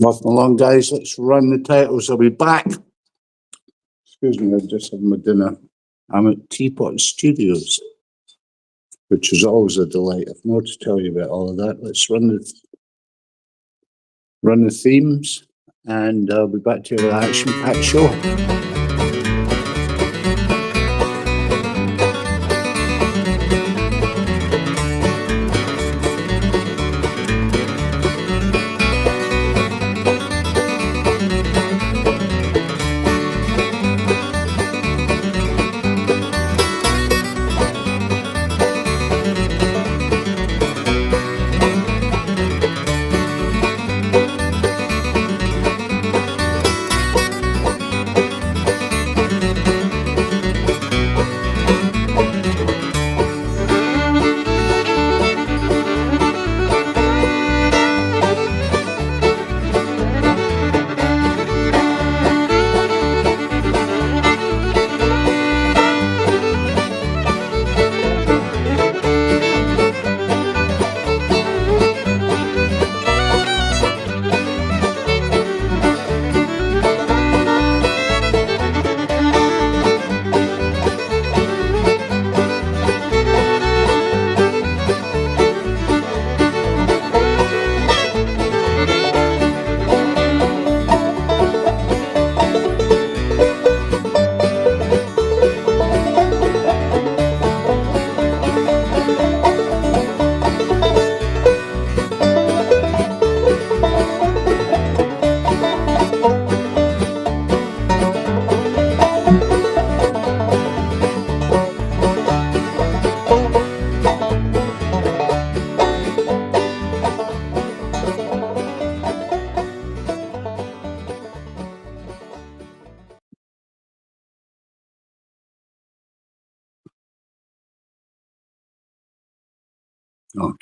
Nothing along, guys. Let's run the titles. I'll be back. Excuse me, I'm just having my dinner. I'm at TPot Studios, which is always a delight. I've more to tell you about all of that. Let's run the themes, and I'll be back to your action-packed show.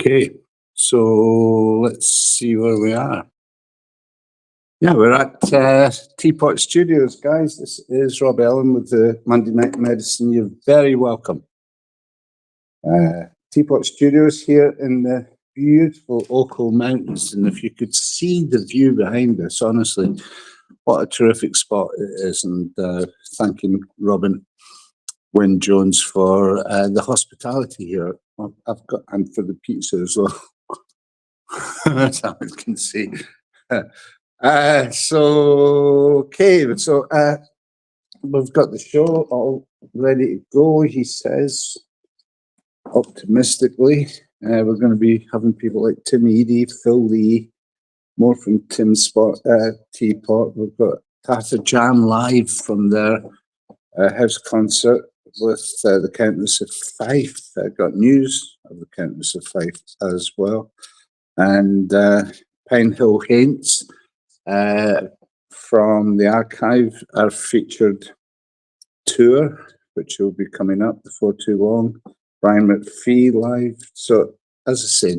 Okay, so let's see where we are. Yeah, we're at TPot Studios, guys. This is Rob Ellen with the Monday Night Medicine. You're very welcome. TPot Studios here in the beautiful Ochil Mountains, and if you could see the view behind us, honestly, what a terrific spot it is. And thanking Robin Wynne Jones for the hospitality here. I've got, and for the pizza as well. That's how I can see. So we've got the show all ready to go, he says, optimistically. We're going to be having people like Tim Eady, Phil Lee, more from Tim's TPot. We've got Tata Jam live from their house concert with the Countess of Fife. Got news of the Countess of Fife as well. And Pine Hill Haints from the archive, our featured tour, which will be coming up before too long. Brian McFie live. So, as I said,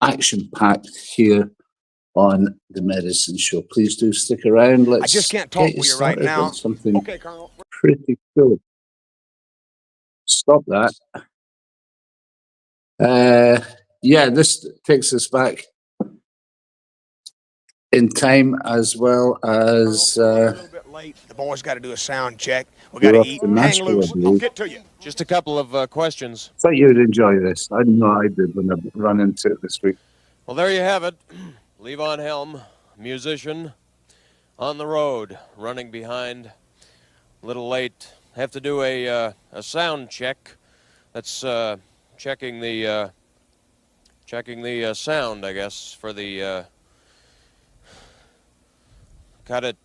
action-packed here on the Medicine Show. Please do stick around. Let's I just can't talk with you right now. Something okay, Colonel. Pretty cool. Stop that. Yeah, this takes us back in time as well as. A little bit late. The boys got to do a sound check. We got to eat. Hang loose. I'll get to you. Just a couple of questions. I thought you'd enjoy this. I know I did when I run into it this week. Well, there you have it. Levon Helm, musician, on the road, running behind. A little late. Have to do a sound check. That's checking the sound, I guess, for the got it.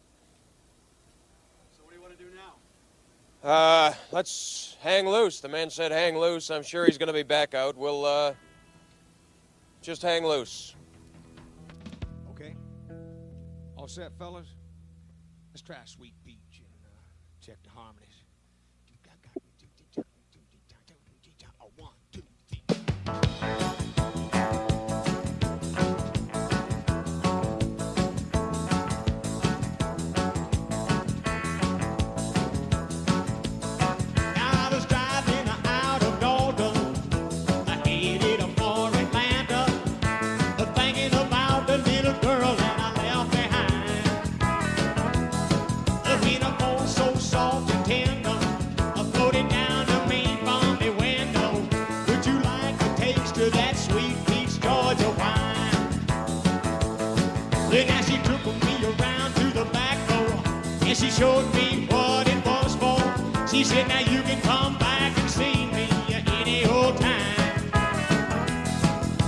So what do you want to do now? Let's hang loose. The man said hang loose. I'm sure he's going to be back out. We'll just hang loose. Okay. All set, fellas? Let's try a Sweet Peach and check the harmonies. 1, 2, 3. Girl that I left behind. Georgia wine. Then as she took me around to the back door, and she showed me what it was for. She said, now you can come back and see me any old time.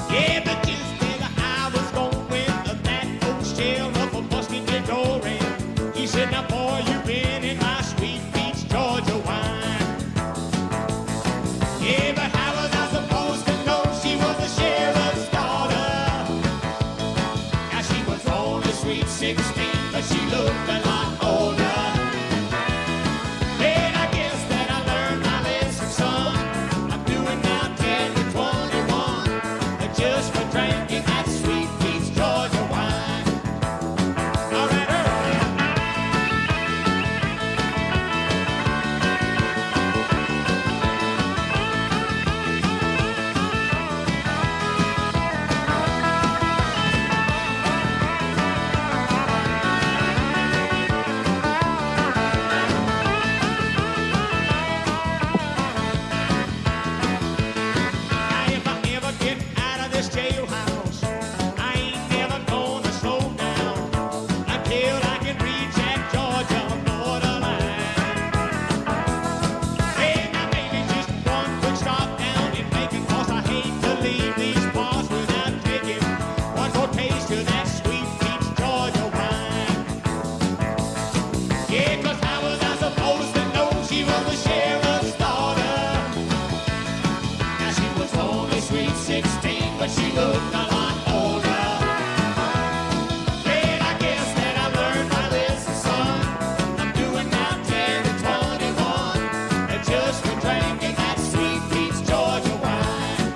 Yeah, but just when I was going with that old shell of a busted DeLorean, he said, now boy, you've been in my sweet peach Georgia wine. Yeah, but how was I supposed to know she was the sheriff's daughter? Now she was only sweet 16, but she looked a lot older. Then I guess that I learned my lesson, son. I'm doing now 10 to 21, just for drinking that sweet peach Georgia wine. All right, now if I ever get out of this jailhouse, I ain't never gonna slow down until I can reach that Georgia borderline. Hey, now maybe just one quick stop down in Macon, 'cause I hate to leave these parts without taking one more taste of that sweet peach Georgia wine. Yeah, 'cause how was I supposed to know she was the sheriff's daughter? Now she was only sweet 16, but she looked a lot older. Then I guess that I learned my lesson, son. I'm doing now 10 to 21, just for drinking that sweet peach Georgia wine.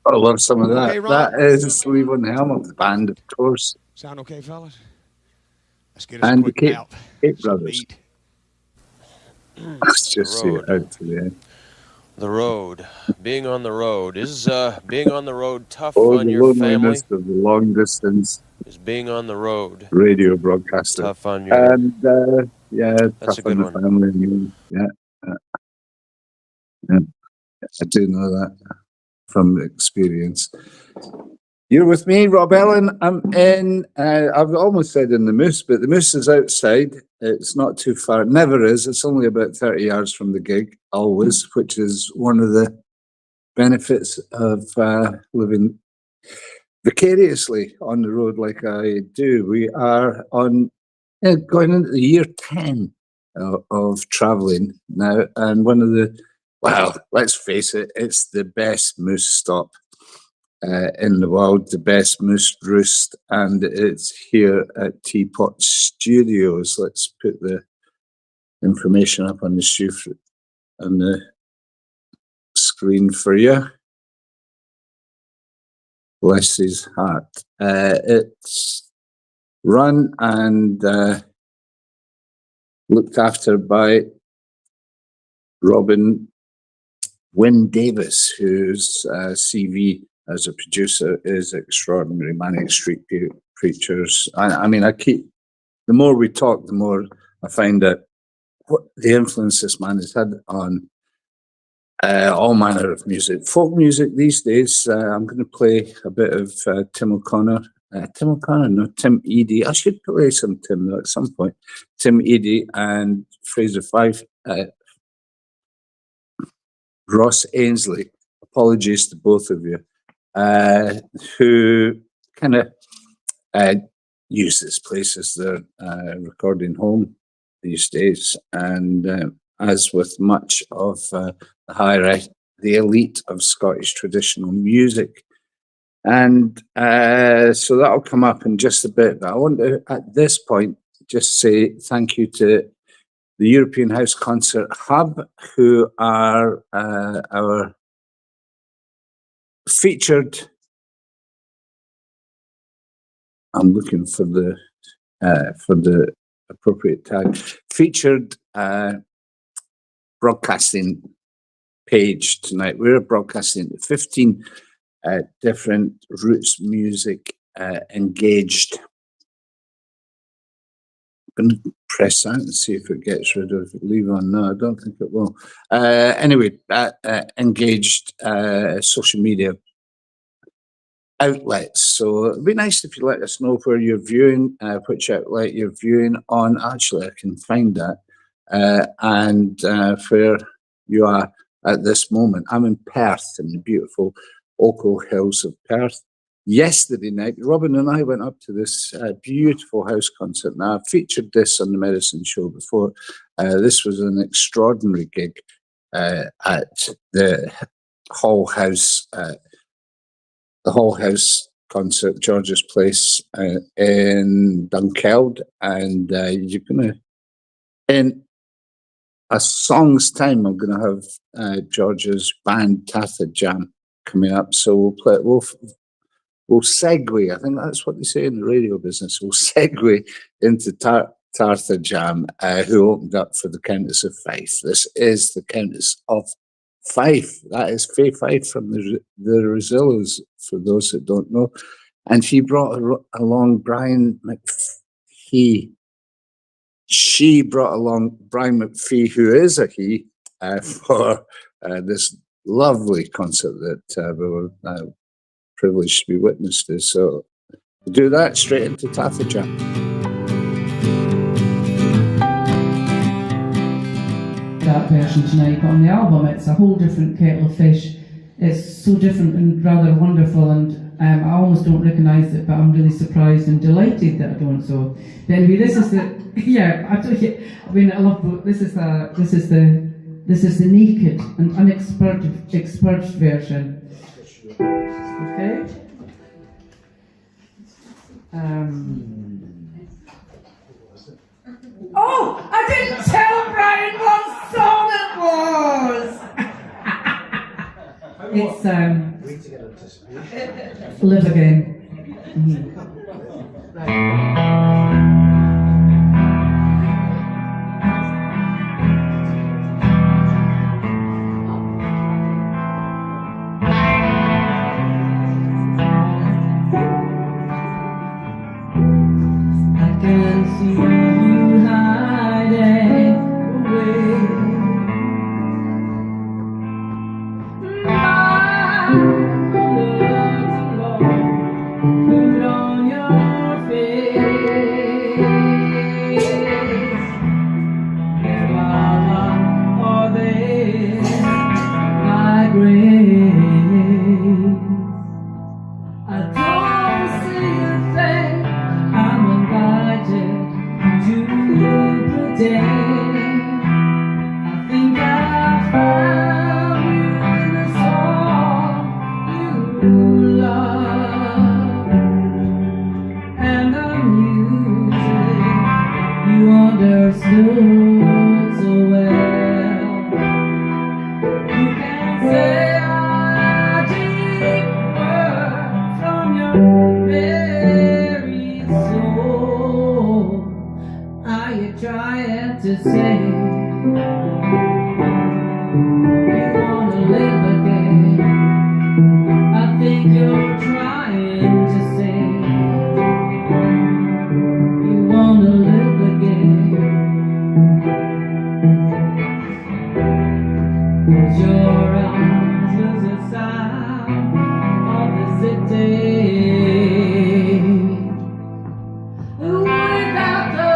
I love some of that. Okay, Ron. That is Leave on the Helm of the band, of course. Sound okay, fellas? Let's get us a And the quick Cape, bout. Cape Some Brothers. meat. Let's just see it road. out to the end. The road. Being on the road. Is being on the road tough Oh, on the your family? loneliness of the long distance Is being on the road radio broadcaster. tough on your... And yeah, That's tough a good on the one. family. And you. Yeah, yeah, I do know that from experience. You're with me, Rob Ellen. I'm in, I've almost said in the Moose, but the Moose is outside. It's not too far. It never is. It's only about 30 yards from the gig, always, which is one of the benefits of living vicariously on the road like I do. We are on going into the year 10 of traveling now, and one of the, well, let's face it, it's the best moose stop in the world, the best moose roost, and it's here at TPot Studios. Let's put the information up on the screen for you. Bless his heart. It's run and looked after by Robin Wynne Davis, whose CV as a producer is extraordinary. Manic Street Preachers. I mean, the more we talk, the more I find that what the influence this man has had on all manner of music. Folk music these days, I'm going to play a bit of Tim O'Connor. Tim Eadie. I should play some Tim though at some point. Tim Eadie and Fraser Fife. Ross Ainsley. Apologies to both of you. Who kind of use this place as their recording home these days. And as with much of the elite of Scottish traditional music. And so that'll come up in just a bit. But I want to, at this point, just say thank you to the European House Concert Hub, who are our featured. I'm looking for the appropriate tag. Featured broadcasting page tonight. We're broadcasting 15 different roots music engaged. I'm going to press that and see if it gets rid of leave on. No, I don't think it will. Anyway, engaged social media outlets. So it'd be nice if you let us know where you're viewing, which outlet you're viewing on. Actually, I can find that. And where you are at this moment. I'm in Perth, in the beautiful Ochil Hills of Perth. Yesterday night, Robin and I went up to this beautiful house concert. Now, I've featured this on the Medicine Show before. This was an extraordinary gig at the Hall House concert, George's Place in Dunkeld, and you're gonna, in a song's time, I'm gonna have George's band Tatha Jam coming up. So we'll play. We'll segue. I think that's what they say in the radio business. We'll segue into Tatha Jam, who opened up for the Countess of Fife. This is the Countess of Fife. That is Faye Fife from the Rezillos, for those that don't know. And he brought along Brian McFie. She brought along Brian McFie, who is a he, for this lovely concert that we were privileged to be witness to. So we'll do that straight into Tatha Jam. That version tonight, but on the album it's a whole different kettle of fish. It's so different and rather wonderful, and I almost don't recognise it, but I'm really surprised and delighted that I don't. So, but anyway, this is the I mean, I love this is the naked and unexpurged version. Okay. Oh, I didn't tell Brian what song it was. It's Live Again. I can see you hiding away. Put on your face. Flower or this my grace. I don't see a thing. I'm invited to pretend. I think I found you in the song you love, and the music you understood so well. You can say a deep word from your very soul. Are you trying to say you wanna live again? I think you're trying to say you wanna live again. 'Cause your eyes was the sound of the city. Without the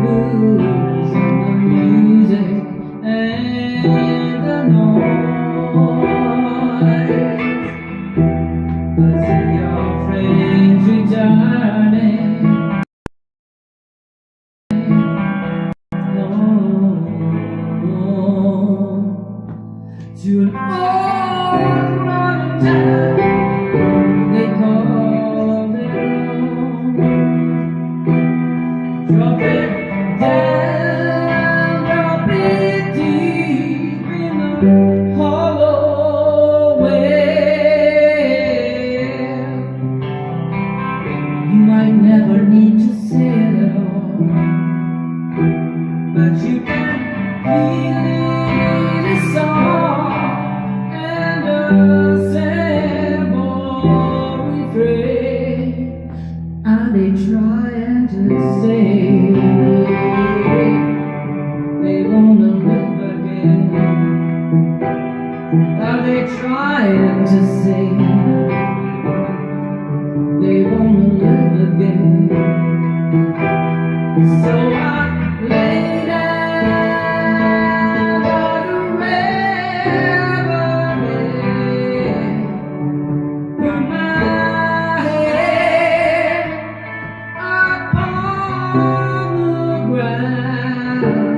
blues and the music and the noise, I see your friends returning. to an old modern town they call their own. Drop it down, drop it deep in the hollow well. You might never need to say it at all, but you can feel it, a song and a simple refrain. Are they trying to say they wanna live again? Are they trying to say they wanna live again? So I lay down by the riverbed, put my head upon the ground.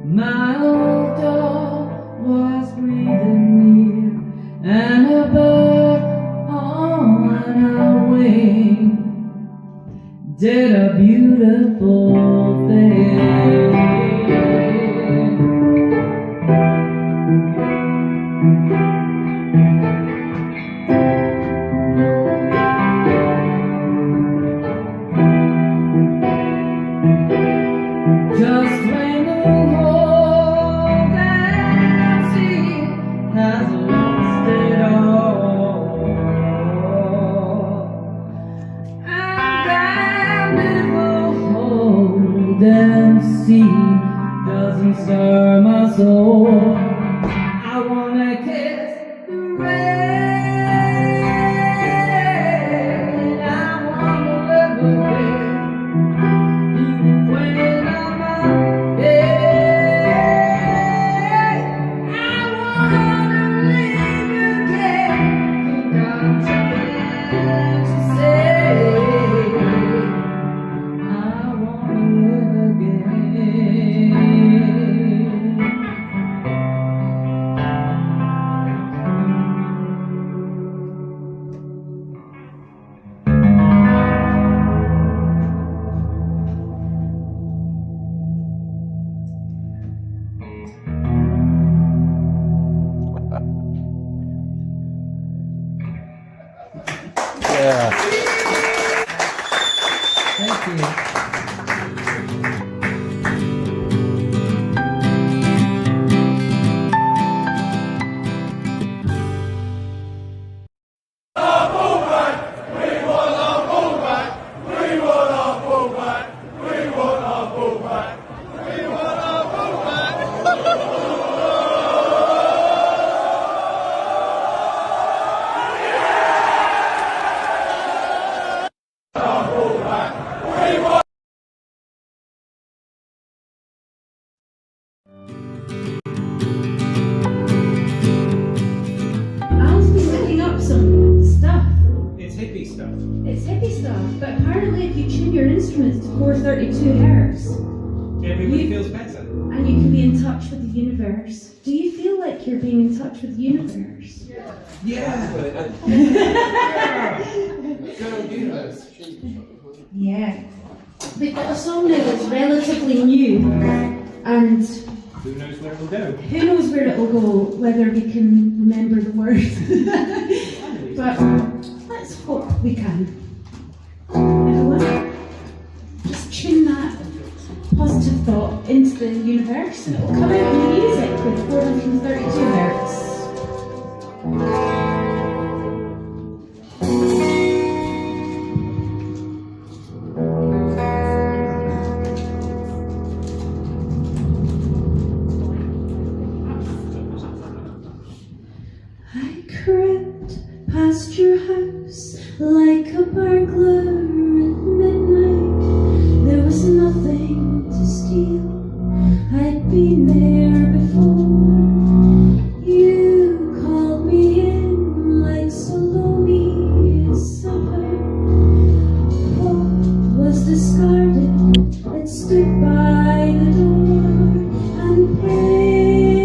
My old dog was breathing near, and a bird on a wing did a beautiful thing. Just when the whole damn sea has lost it all, and damn if the whole damn sea doesn't stir my soul, I wanna kiss the rain, I wanna live again. Even when I'm out there, I wanna live again. Think I'm trying to say I wanna live again. Yeah. Thank you. Al's been looking up some stuff. It's hippie stuff. It's hippie stuff, but apparently if you tune your instruments to 432 hertz, Everybody You- feels better. and you can be in touch with the universe. Do you feel like you're being in touch with the universe? Yeah. Good old universe. Yeah. We've got a song now that's relatively new, and Who knows where it'll go? who knows where it will go, whether we can remember the words. But let's hope we can. Everyone, just tune that positive thought into the universe and it will come out in the music with 432 hertz. I crept past your house like a burglar at midnight. There was nothing to steal. I'd been there before. You called me in like Salome in summer. Hope was discarded. It stood by the door and prayed.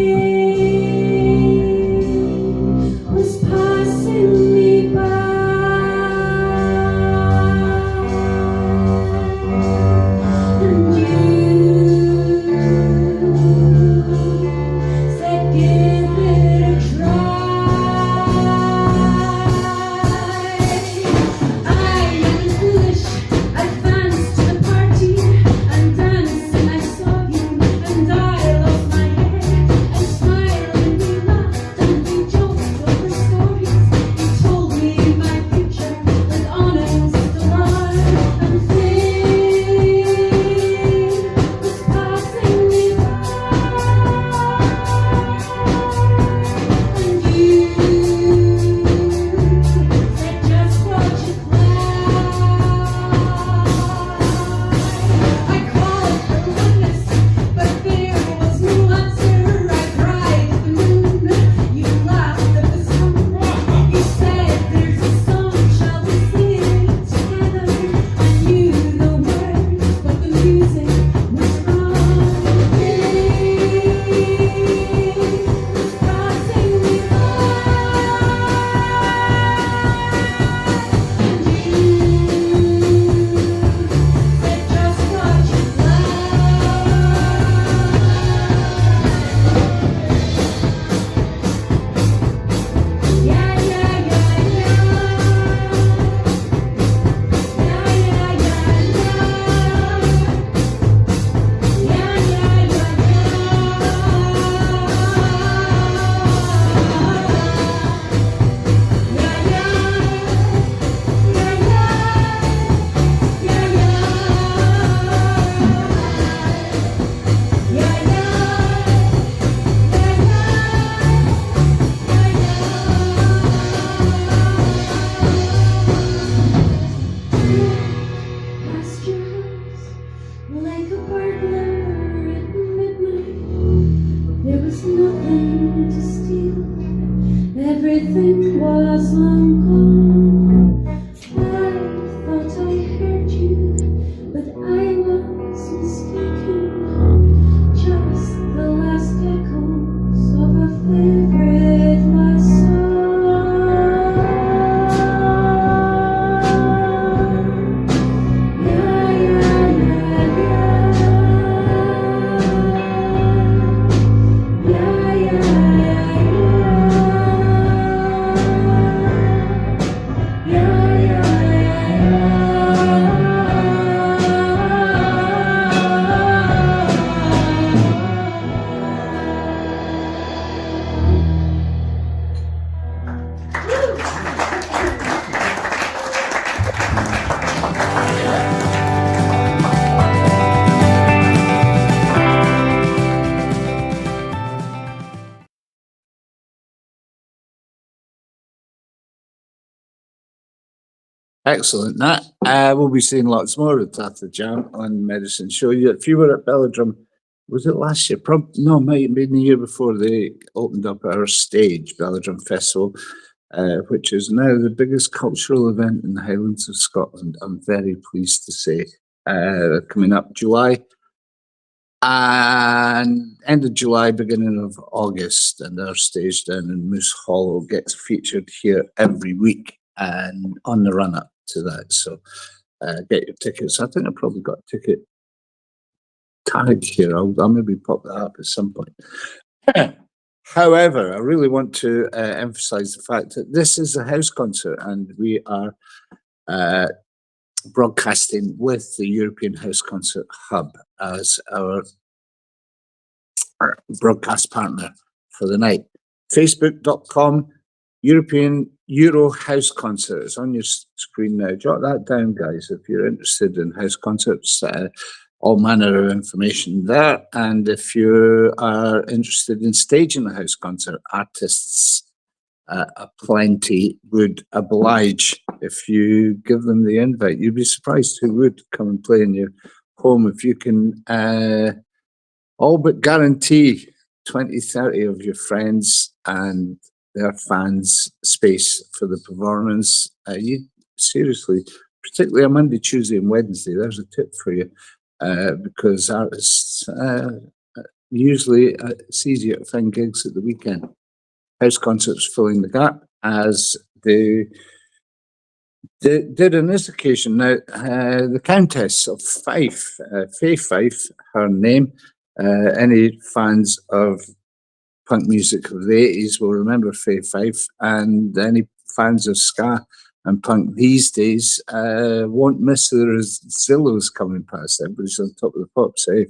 was nothing to steal. Everything was long gone. I thought I heard you, but I was mistaken. Just the last echoes of a favorite last song. Yeah, yeah, yeah, yeah. Yeah, yeah, Excellent. That we'll be seeing lots more of Tata Jam on Medicine Show. If you were at Belladrum, was it last year? No, it might have been the year before they opened up our stage, Belladrum Festival, which is now the biggest cultural event in the Highlands of Scotland. I'm very pleased to say. Coming up July and end of July, beginning of August, and our stage down in Moose Hollow gets featured here every week and on the run up to that. So get your tickets. I think I probably got a ticket tag here. I'll maybe pop that up at some point. However, I really want to emphasize the fact that this is a house concert and we are broadcasting with the European House Concert Hub as our broadcast partner for the night. Facebook.com European Euro House Concert. It's on your screen now. Jot that down, guys, if you're interested in house concerts. All manner of information there. And if you are interested in staging a house concert, artists aplenty would oblige if you give them the invite. You'd be surprised who would come and play in your home if you can all but guarantee 20, 30 of your friends and their fans space for the performance. You seriously, particularly on Monday, Tuesday and Wednesday, there's a tip for you. Because artists usually it's easier to find gigs at the weekend. House concerts filling the gap as they did on this occasion. Now, the Countess of Fife, Faith, her name. Any fans of punk music of the 80s will remember Faith, and any fans of ska and punk these days won't miss the Rezillos coming past. Everybody's on top of the pops, eh?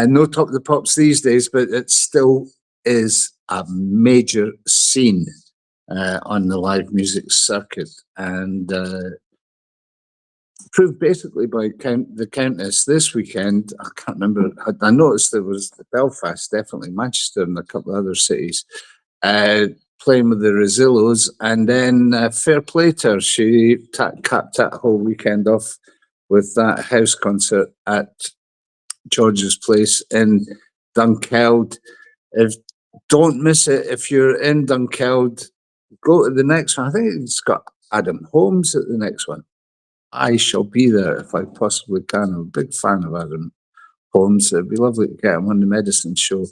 No top of the pops these days, but it still is a major scene on the live music circuit. And proved basically by the Countess this weekend. I can't remember. I noticed there was Belfast, definitely Manchester, and a couple of other cities. Playing with the Rezillos, and then fair play to her, she capped that whole weekend off with that house concert at George's Place in Dunkeld. Don't miss it. If you're in Dunkeld, go to the next one. I think it's got Adam Holmes at the next one. I shall be there if I possibly can. I'm a big fan of Adam Holmes. It'd be lovely to get him on the Medicine Show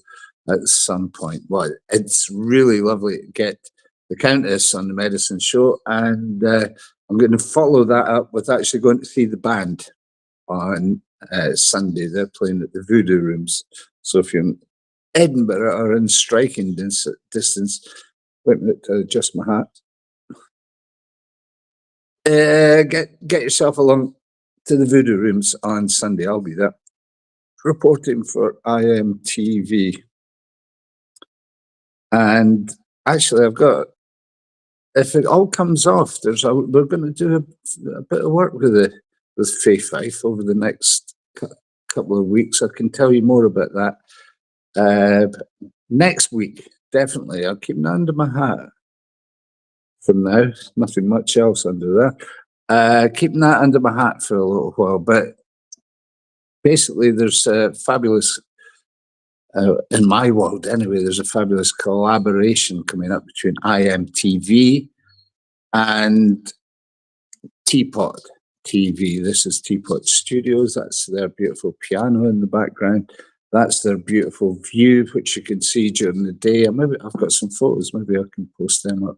at some point. Well, it's really lovely to get the Countess on the Medicine Show, and I'm going to follow that up with actually going to see the band on Sunday. They're playing at the Voodoo Rooms. So if you're in Edinburgh or in striking distance, wait a minute to adjust my hat. Get yourself along to the Voodoo Rooms on Sunday. I'll be there reporting for iMTV. And actually, I've got, if it all comes off, we're going to do a bit of work with Faith over the next couple of weeks. I can tell you more about that next week. Definitely, I'll keep that under my hat for now. Nothing much else under there. Keeping that under my hat for a little while, but basically, there's a fabulous in my world anyway, there's a fabulous collaboration coming up between iMTV and TPot TV. This is TPot Studios. That's their beautiful piano in the background. That's their beautiful view, which you can see during the day. Maybe I've got some photos. Maybe I can post them up.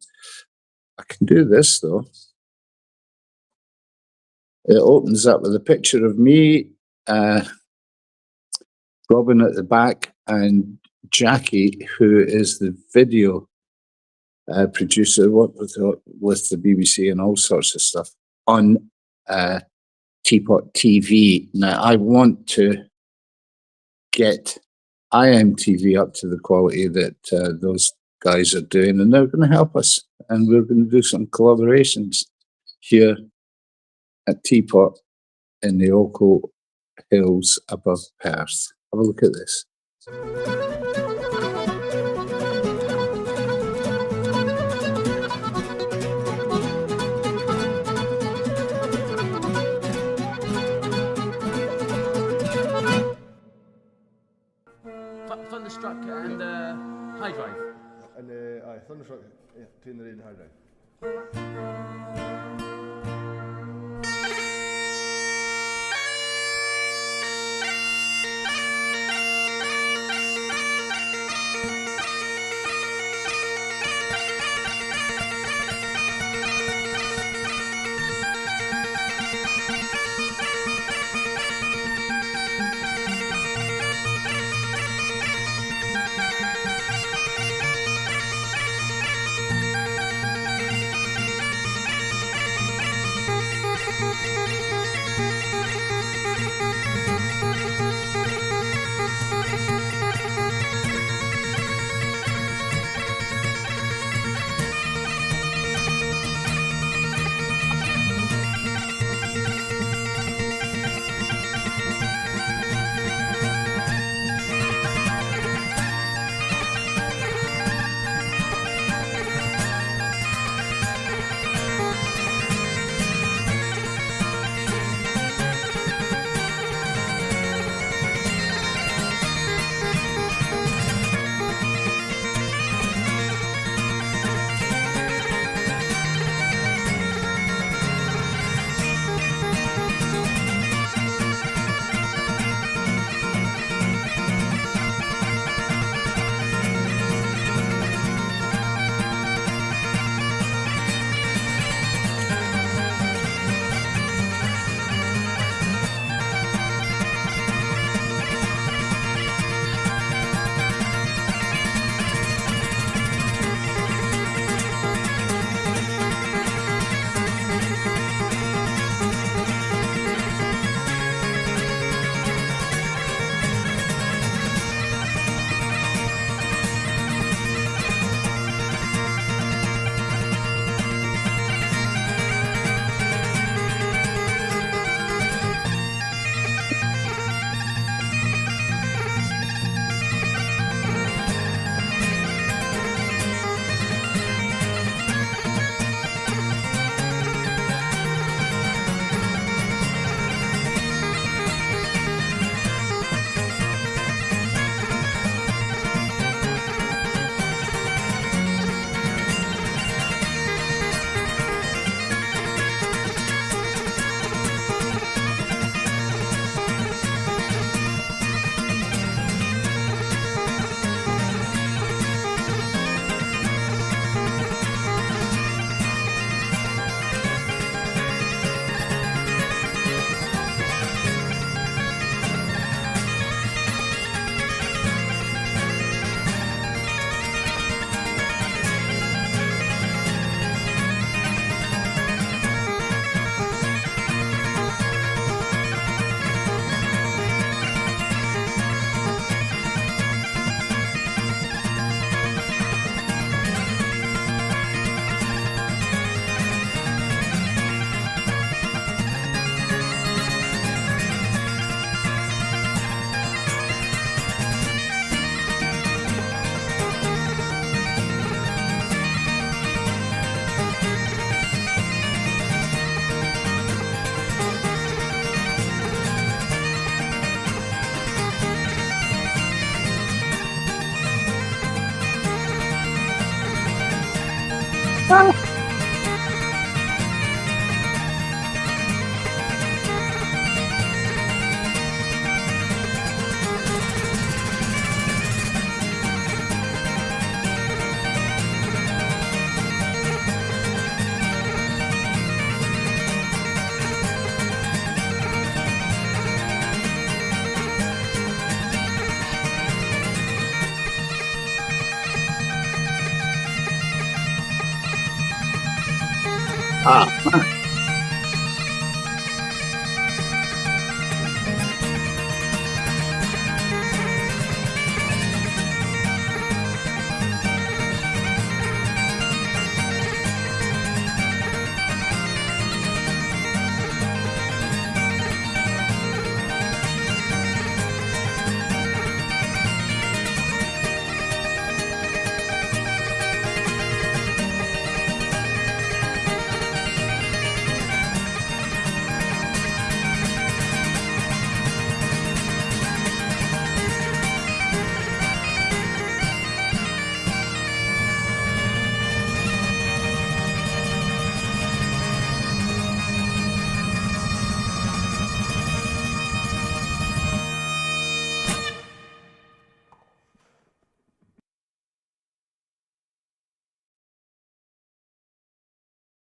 I can do this though. It opens up with a picture of me, Robin at the back, and Jackie, who is the video producer, worked with the BBC and all sorts of stuff on TPot TV. Now, I want to get iMTV up to the quality that those guys are doing, and they're going to help us. And we're going to do some collaborations here at TPot in the Ochil Hills above Perth. Have a look at this. Thunderstruck and High Drive. And Thunderstruck, yeah, between the rain and hard drive.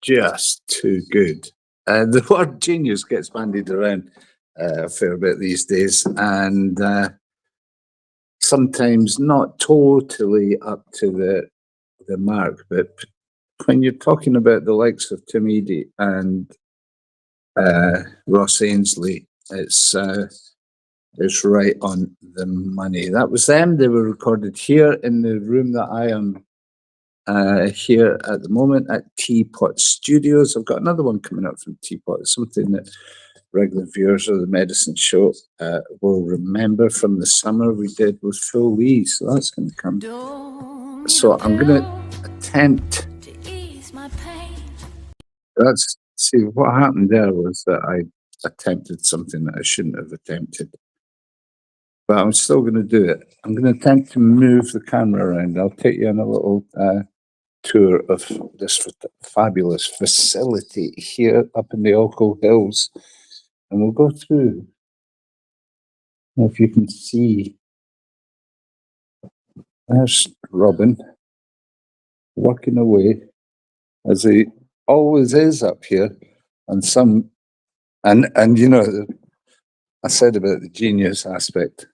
Just too good. The word genius gets bandied around a fair bit these days, and sometimes not totally up to the mark. But when you're talking about the likes of Tim Eadie and Ross Ainsley, it's right on the money. That was them. They were recorded here in the room that I am here at the moment at TPot Studios. I've got another one coming up from TPot. It's something that regular viewers of the Medicine Show will remember from the summer we did with Phil Lee. So that's going to come. So I'm going to attempt. See, what happened there was that I attempted something that I shouldn't have attempted. But I'm still going to do it. I'm going to attempt to move the camera around. I'll take you on a little tour of this fabulous facility here up in the Ochil Hills. And we'll go through. If you can see, there's Robin working away, as he always is up here. And you know, I said about the genius aspect.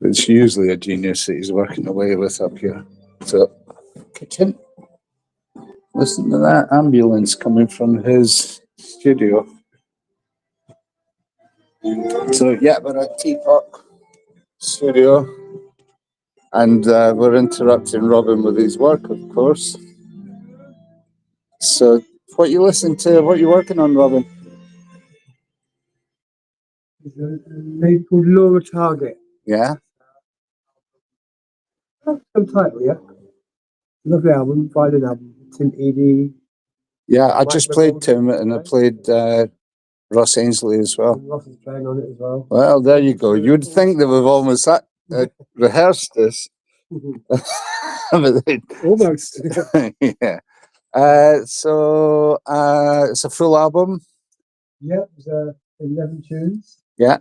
It's usually a genius that he's working away with up here. So, kitchen. Listen to that ambulance coming from his studio. So, yeah, we're at TPot Studio. And we're interrupting Robin with his work, of course. So, what you listen to, what you working on, Robin? They called Laura Target. Yeah? Some title, yeah. Lovely album, violin album. Tim Eadie. Yeah, I just played Tim and I played Ross Ainsley as well. Ross is playing on it as well. Well, there you go. You'd think that we've almost rehearsed this. But they- Almost. yeah. So it's a full album. Yep, it was 11 tunes. Yeah.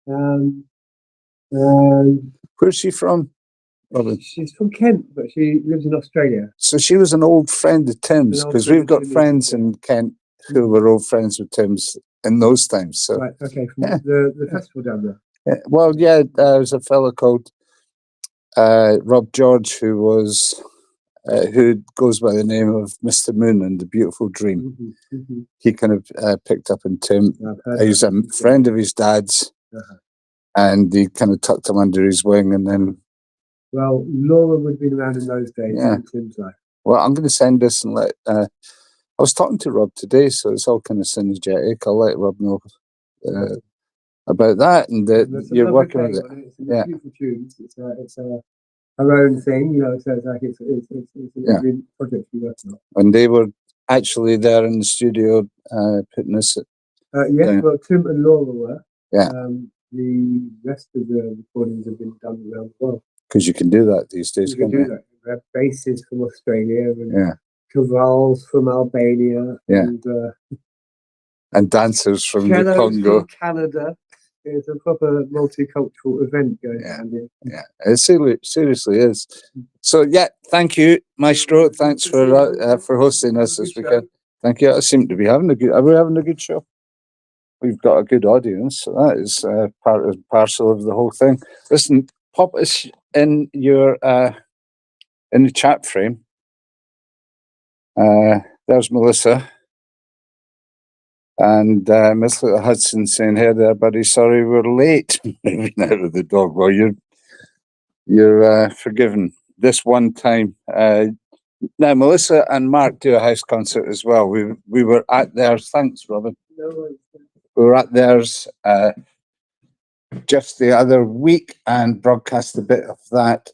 And Where's she from, Robin? she's from Kent, but she lives in Australia. So she was an old friend of Tim's, An old because friend we've of got Timmy's, friends yeah. in Kent who were old friends with Tim's in those times. So Right, okay, from yeah. the festival down there. yeah. Well, yeah, there was a fellow called Rob George who goes by the name of Mr. Moon and the Beautiful Dream. He kind of picked up on Tim. He's a friend of his dad's, and he kind of tucked him under his wing, and then. Well, Laura would have been around in those days in Tim's life. Well, I'm going to send this and let. I was talking to Rob today, so it's all kind of synergetic. I'll let Rob know about that, and that you're working with it. It's a beautiful tune. It's her own thing, you know. So it's like it's a dream project we're working on. And they were actually there in the studio putting this. Yes, well, Tim and Laura were. Yeah. The rest of the recordings have been done around the world. Because you can do that these days, You can can't do that. We have basses from Australia and Cavals from Albania, Yeah. and dancers from the cellos Congo. from Canada. It's a proper multicultural event going on here. Yeah, it seriously is. So yeah, thank you, Maestro. Thanks for hosting us this weekend. Thank you. I seem to be having a good. Are we having a good show? We've got a good audience. So that is part and parcel of the whole thing. Listen, pop us in your in the chat frame. There's Melissa. And Miss Little Hudson saying, "Hey there, buddy. Sorry we're late." Moving out of the dog. Well, you're forgiven this one time. Now, Melissa and Mark do a house concert as well. We were at theirs. Thanks, Robin. We were at theirs just the other week and broadcast a bit of that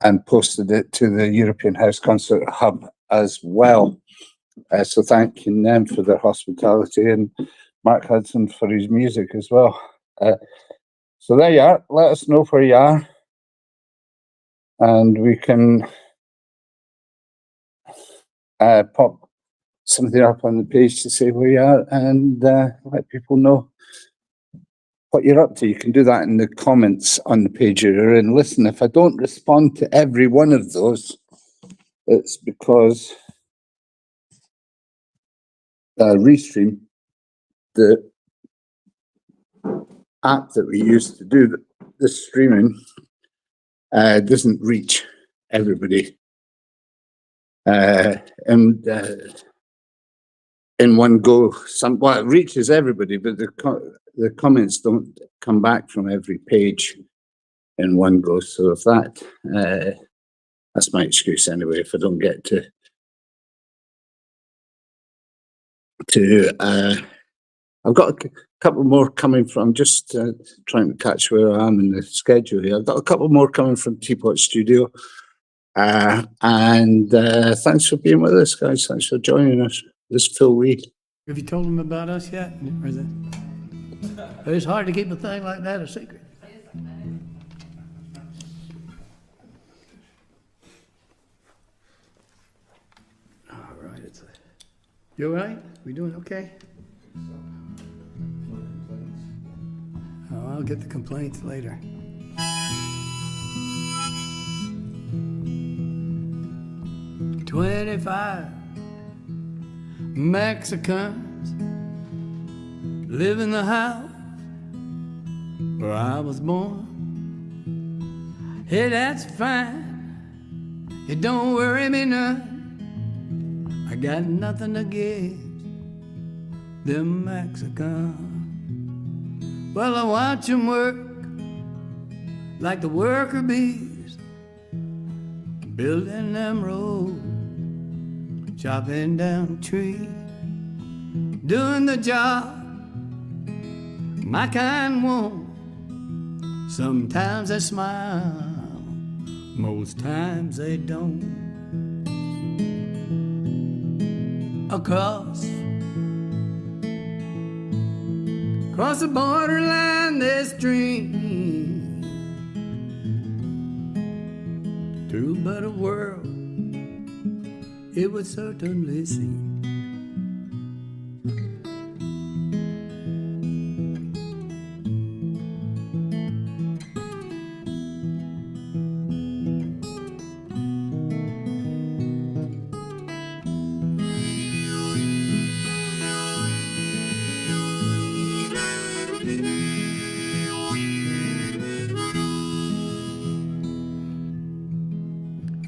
and posted it to the European House Concert Hub as well. So thanking them for their hospitality and Mark Hudson for his music as well. So there you are. Let us know where you are. And we can pop something up on the page to say where you are and let people know what you're up to. You can do that in the comments on the page you're in. Listen, if I don't respond to every one of those, it's because Restream, the app that we use to do the streaming, doesn't reach everybody in one go. Well, it reaches everybody, but the comments don't come back from every page in one go. So if that's my excuse anyway, if I don't get to I've got a couple more coming from, just trying to catch where I am in the schedule here. I've got a couple more coming from TPot Studio. And thanks for being with us, guys. Thanks for joining us this full week. Have you told them about us yet? Or is it? It's hard to keep a thing like that a secret. All right. You all right? We doing okay? Oh, I'll get the complaints later. "25 Mexicans live in the house where I was born. Hey, that's fine. It don't worry me none. I got nothing to give them Mexicans. Well, I watch them work like the worker bees, building them roads, chopping down trees, doing the job my kind won't. Sometimes they smile, most times they don't. Across the borderline they stream to a better world, it would certainly seem.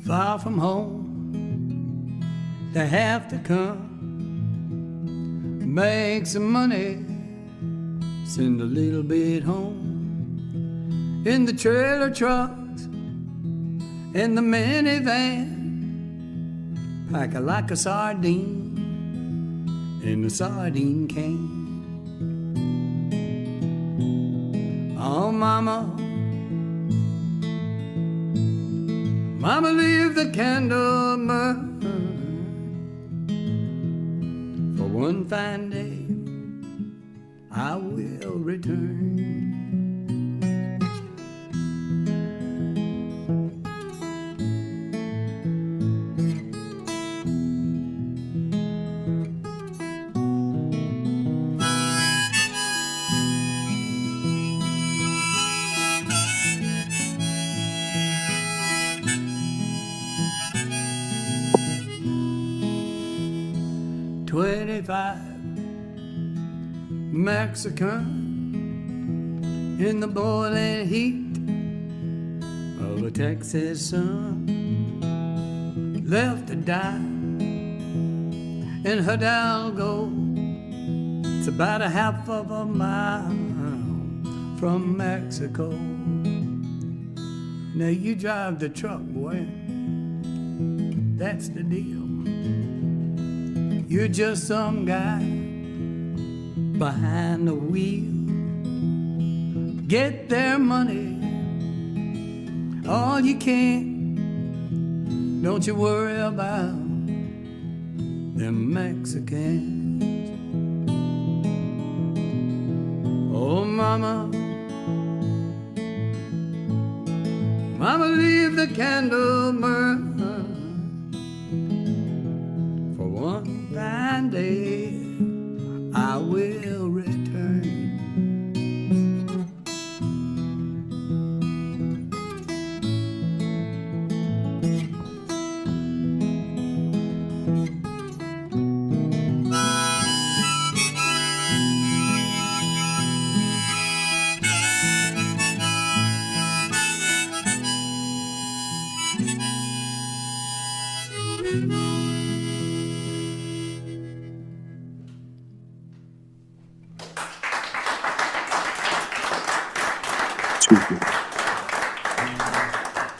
Far from home, they have to come, make some money, send a little bit home. In the trailer trucks, in the minivan, pack it like a sardine in a sardine can. Oh, mama, Mama, leave the candle burn for one fine day. I will return. 25, Mexican in the boiling heat of a Texas sun, left to die in Hidalgo. It's about a half of a mile from Mexico. Now you drive the truck, boy, that's the deal. You're just some guy behind the wheel. Get their money all you can. Don't you worry about them Mexicans. Oh, mama, mama, leave the candle burn. For one fine day I will return.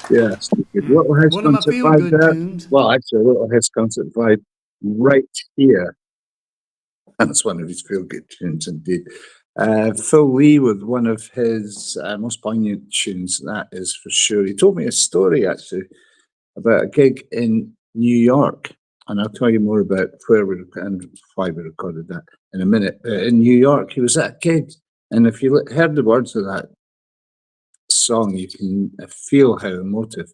Yeah, good. Little House One of my Concert feel vibe good there. tunes. Well, actually, a Little House Concert vibe right here. That's one of his feel good tunes indeed. Phil Lee with one of his most poignant tunes, that is for sure. He told me a story actually about a gig in New York, and I'll tell you more about where we and why we recorded that in a minute. In New York, he was at a gig, and if you heard the words of that song, you can feel how emotive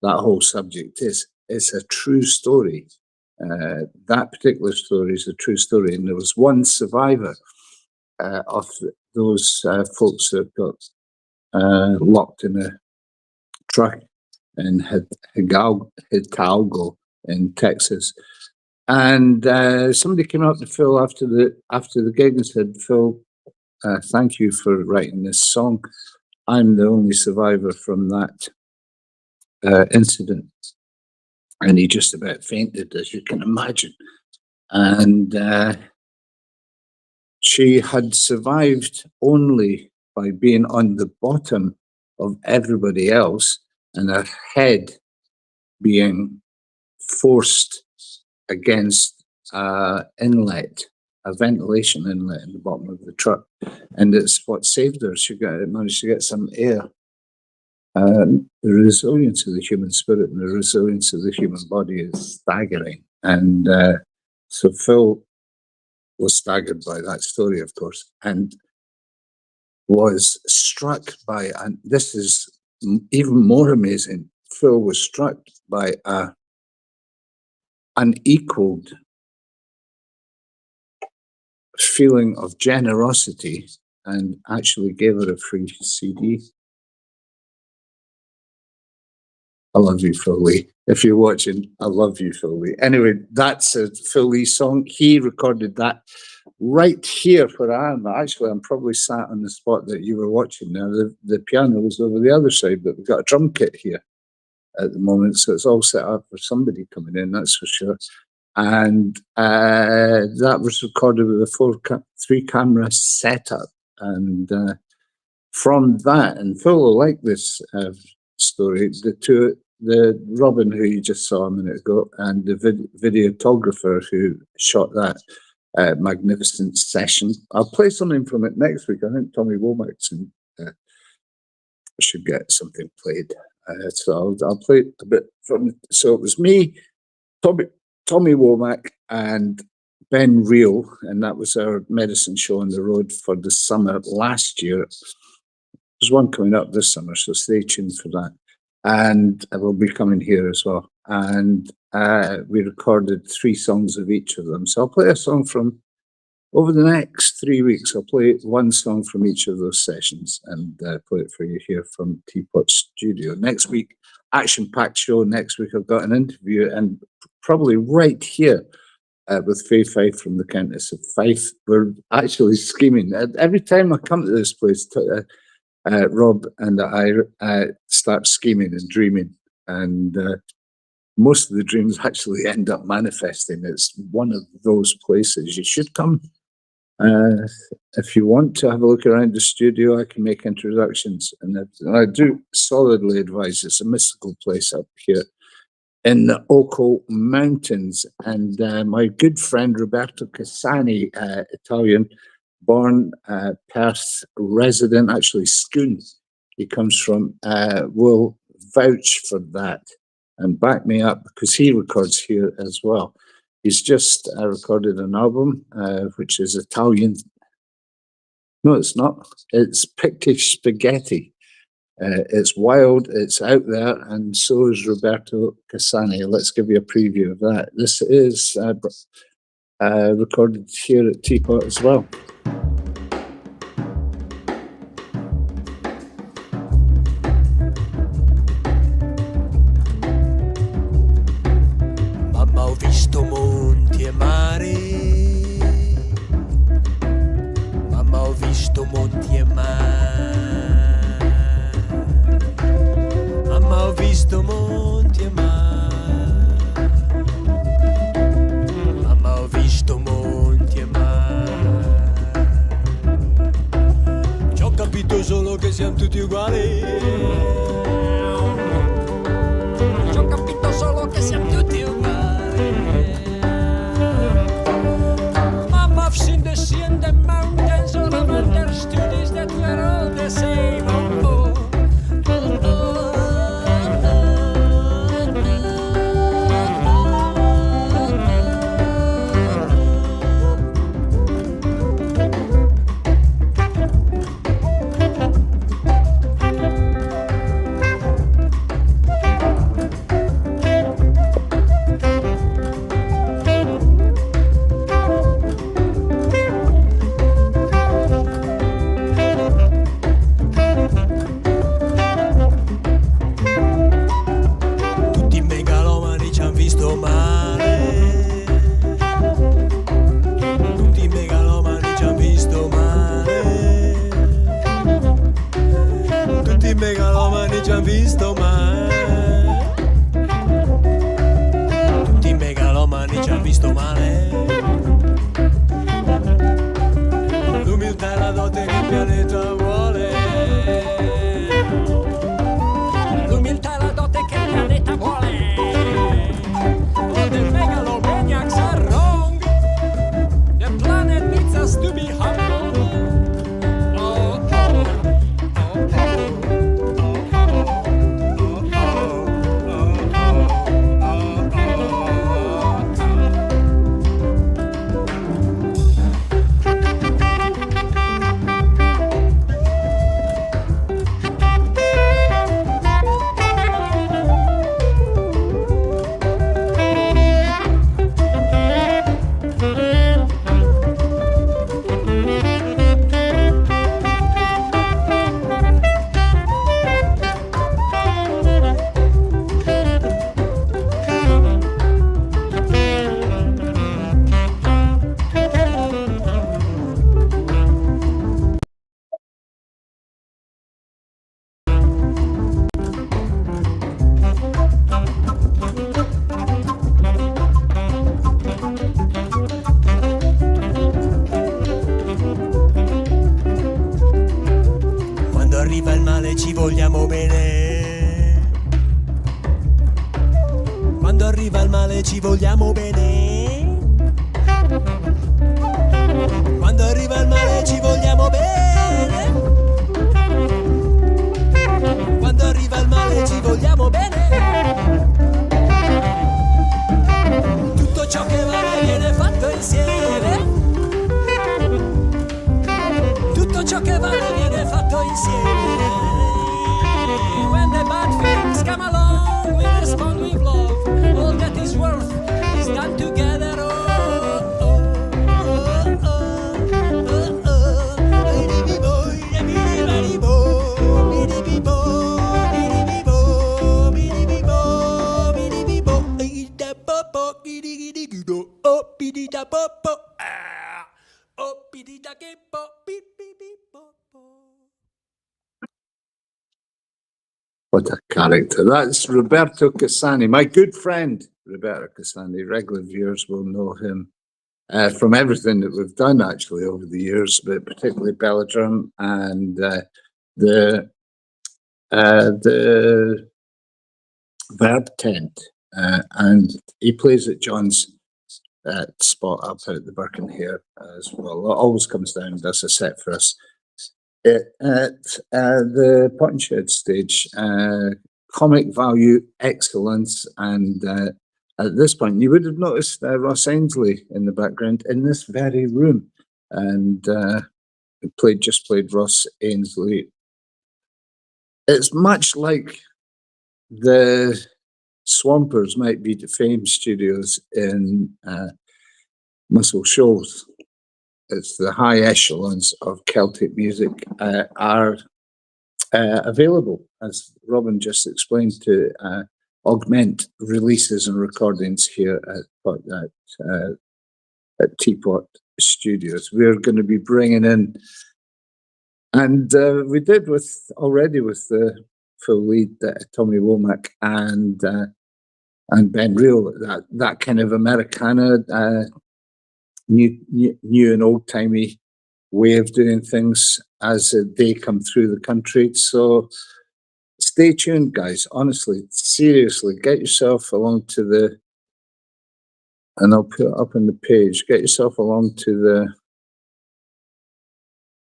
that whole subject is. It's a true story. That particular story is a true story, and there was one survivor of those folks that got locked in a truck in Hidalgo in Texas. And somebody came up to Phil after the gig and said, "Phil, thank you for writing this song. I'm the only survivor from that incident." And he just about fainted, as you can imagine. And she had survived only by being on the bottom of everybody else and her head being forced against inlet, a ventilation inlet in the bottom of the truck. And it's what saved her. She managed to get some air. The resilience of the human spirit and the resilience of the human body is staggering. And so Phil was staggered by that story, of course, and was struck by, and this is even more amazing, Phil was struck by a unequaled feeling of generosity and actually gave her a free CD. I love you, Phil Lee. If you're watching, I love you, Phil Lee. Anyway, that's a Phil Lee song. He recorded that right here where I am. Actually, I'm probably sat on the spot that you were watching now. The piano was over the other side, but we've got a drum kit here at the moment, so it's all set up for somebody coming in, that's for sure. And that was recorded with a 3-camera setup. And from that, and Phil will like this story, the Robin who you just saw a minute ago, and the videographer who shot that magnificent session. I'll play something from it next week. I think Tommy Womack's should get something played. So I'll play a bit from it. So it was me, Tommy Womack, and Ben Reel, and that was our medicine show on the road for the summer last year. There's one coming up this summer, so stay tuned for that. And I will be coming here as well. And we recorded 3 songs of each of them. So I'll play a song from, over the next 3 weeks, I'll play 1 song from each of those sessions and play it for you here from TPot Studio. Next week, action-packed show. Next week, I've got an interview, and probably right here with Fife from the Countess of Fife. We're actually scheming. Every time I come to this place, Rob and I start scheming and dreaming, and most of the dreams actually end up manifesting. It's one of those places. You should come. If you want to have a look around the studio, I can make introductions. And I do solidly advise it's a mystical place up here in the Oco Mountains. And my good friend Roberto Cassani, Italian, born Perth resident, actually Scone, he comes from, will vouch for that and back me up because he records here as well. He's just recorded an album, which is Italian. No, it's not. It's Pictish Spaghetti. It's wild, it's out there, and so is Roberto Cassani. Let's give you a preview of that. This is recorded here at TPot as well. Mamma, ho visto monti e mari. Mamma, ho visto monti e mari. Mamma, ho visto monti e mari. Mamma, ho visto monti e mari. Ci ho capito solo che siamo tutti uguali. Ci ho capito solo che siamo tutti uguali. Mama, I've seen the sea and the mountains. All I've understood is that we're all the same. Oh, oh, oh, oh. Ci vogliamo bene. Quando arriva il male ci vogliamo bene. Quando arriva il male ci vogliamo bene. Tutto ciò che vale viene fatto insieme. Tutto ciò che vale viene fatto insieme. When the bad things come along, we respond with love. All that is worth is done together. Oh, oh, oh, oh, oh, oh, oh. What a character. That's Roberto Cassani, my good friend, Roberto Cassani. Regular viewers will know him from everything that we've done actually over the years, but particularly Belladrum and the Verb Tent. And he plays at John's spot up at the Birkenhead as well. Always comes down and does a set for us at the Pot and Shed stage. Comic value, excellence, and at this point you would have noticed Ross Ainsley in the background in this very room, and just played Ross Ainsley. It's much like the Swampers Might Be Defamed studios in Muscle Shoals. It's the high echelons of Celtic music are available, as Robin just explained, to augment releases and recordings here at TPot Studios. We're going to be bringing in, and we did already with the full lead, Tommy Womack and Ben Reel, that kind of Americana, new and old timey way of doing things as they come through the country. So stay tuned, guys. Honestly, seriously, get yourself along to the, and I'll put it up on the page, get yourself along to the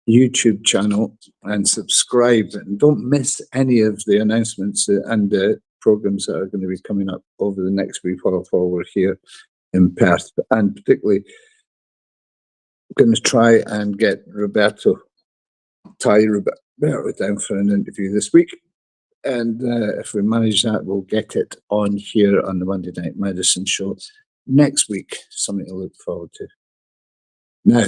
YouTube channel and subscribe, and don't miss any of the announcements and the programs that are going to be coming up over the next week while we're here in Perth. And particularly going to try and get Roberto down for an interview this week, and if we manage that, we'll get it on here on the Monday Night Medicine show next week. Something to look forward to. Now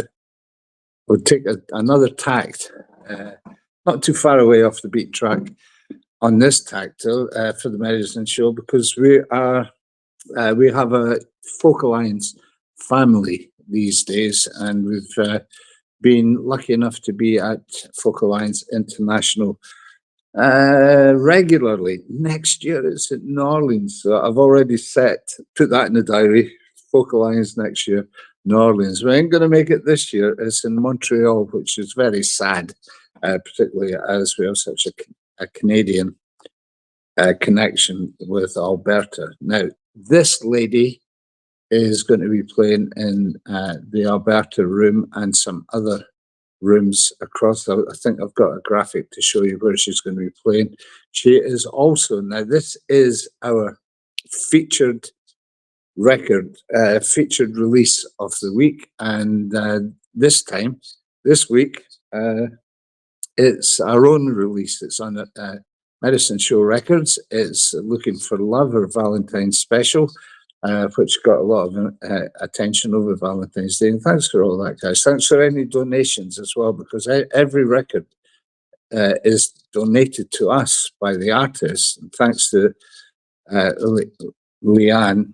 we'll take another tact, not too far away off the beat track on this tact for the Medicine show, because we have a Folk Alliance family these days, and we've been lucky enough to be at Folk Alliance International regularly. Next year it's at New Orleans, so I've already put that in the diary. Folk Alliance next year, New Orleans. We ain't going to make it this year. It's in Montreal, which is very sad, particularly as we have such a Canadian connection with Alberta. Now, this lady is going to be playing in the Alberta room and some other rooms across. I think I've got a graphic to show you where she's going to be playing. She is also, now this is our featured record, featured release of the week, and this week, it's our own release. It's on Medicine Show Records. It's Looking for Love, or Valentine's Special, which got a lot of attention over Valentine's Day. And thanks for all that, guys. Thanks for any donations as well, because every record is donated to us by the artists. And thanks to Leanne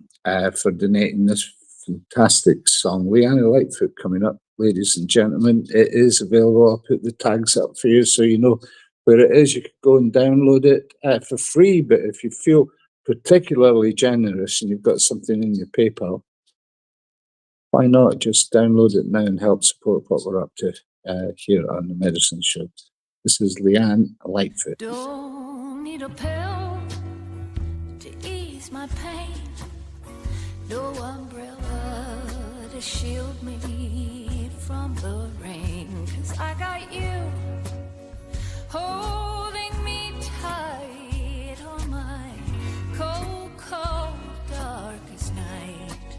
for donating this fantastic song. Leanne Lightfoot coming up, ladies and gentlemen. It is available. I'll put the tags up for you so you know where it is. You can go and download it for free, but if you feel particularly generous and you've got something in your PayPal, why not just download it now and help support what we're up to here on the Medicine Show. This is Leanne Lightfoot. Don't need a pill to ease my pain, no umbrella to shield me from the rain, 'cause I got you holding me tight on my cold, cold, darkest night.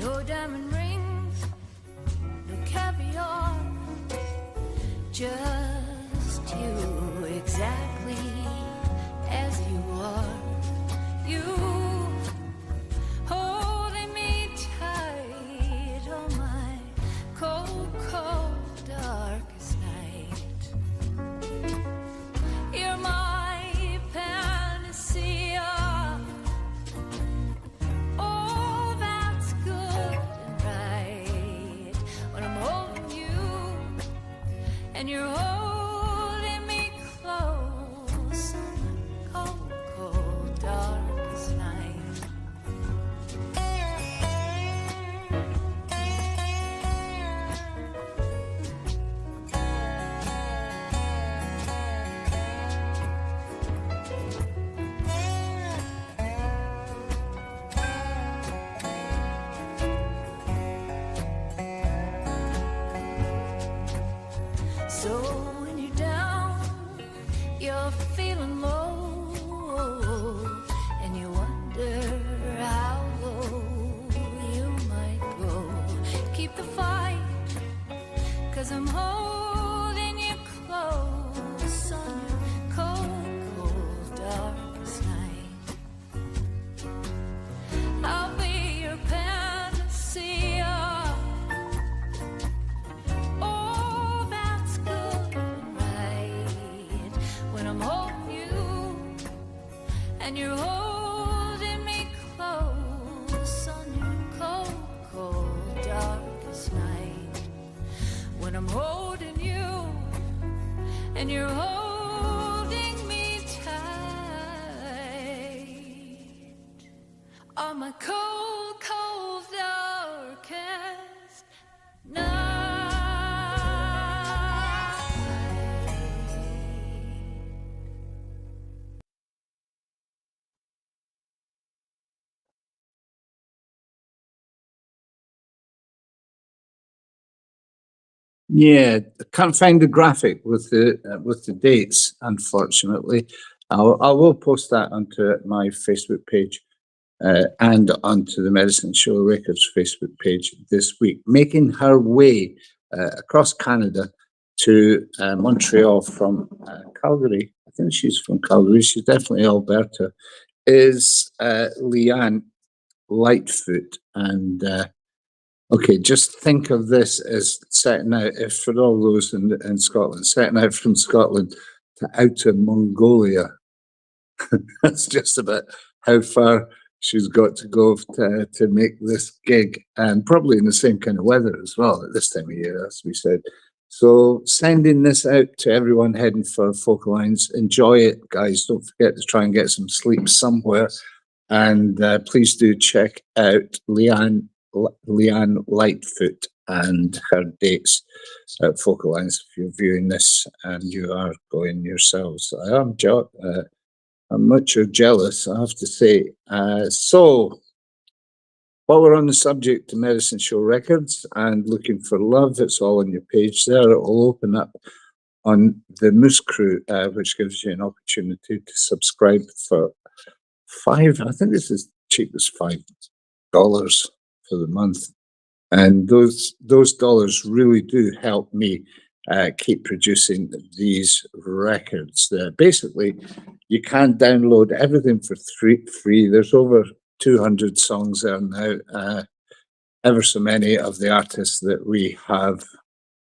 No diamond rings, no caviar, just you, exactly as you are. You holding me tight on my cold, cold, darkest night. You're my panacea, all that's good and right. When I'm holding you and you're holding me close, you're feeling low, and you wonder how low you might go. Keep the fight, 'cause I'm holding you close on your cold, cold, darkest night. I'll be your panacea. Oh, that's good and right. When I'm holding you and you're holding me close on your cold, cold, darkest night. When I'm holding you and you're holding me tight on my cold, cold, darkest night. Yeah, I can't find the graphic with the dates, unfortunately. I will post that onto my Facebook page and onto the Medicine Show Records Facebook page this week. Making her way across Canada to Montreal from Calgary. I think she's from Calgary. She's definitely Alberta. Is Leanne Lightfoot. And okay, just think of this as setting out, if for all those in Scotland, setting out from Scotland to Outer Mongolia. That's just about how far she's got to go to make this gig, and probably in the same kind of weather as well at this time of year, as we said. So sending this out to everyone heading for Focal Lines. Enjoy it, guys. Don't forget to try and get some sleep somewhere. And please do check out Leanne Lightfoot and her dates at Focal Lines if you're viewing this and you are going yourselves. I'm much jealous, I have to say. So, while we're on the subject of Medicine Show Records and looking for love, it's all on your page there. It will open up on the Moose Crew, which gives you an opportunity to subscribe for I think this is cheap as $5 for the month. And those dollars really do help me keep producing these records. Basically, you can download everything for free. There's over 200 songs there now. Ever so many of the artists that we have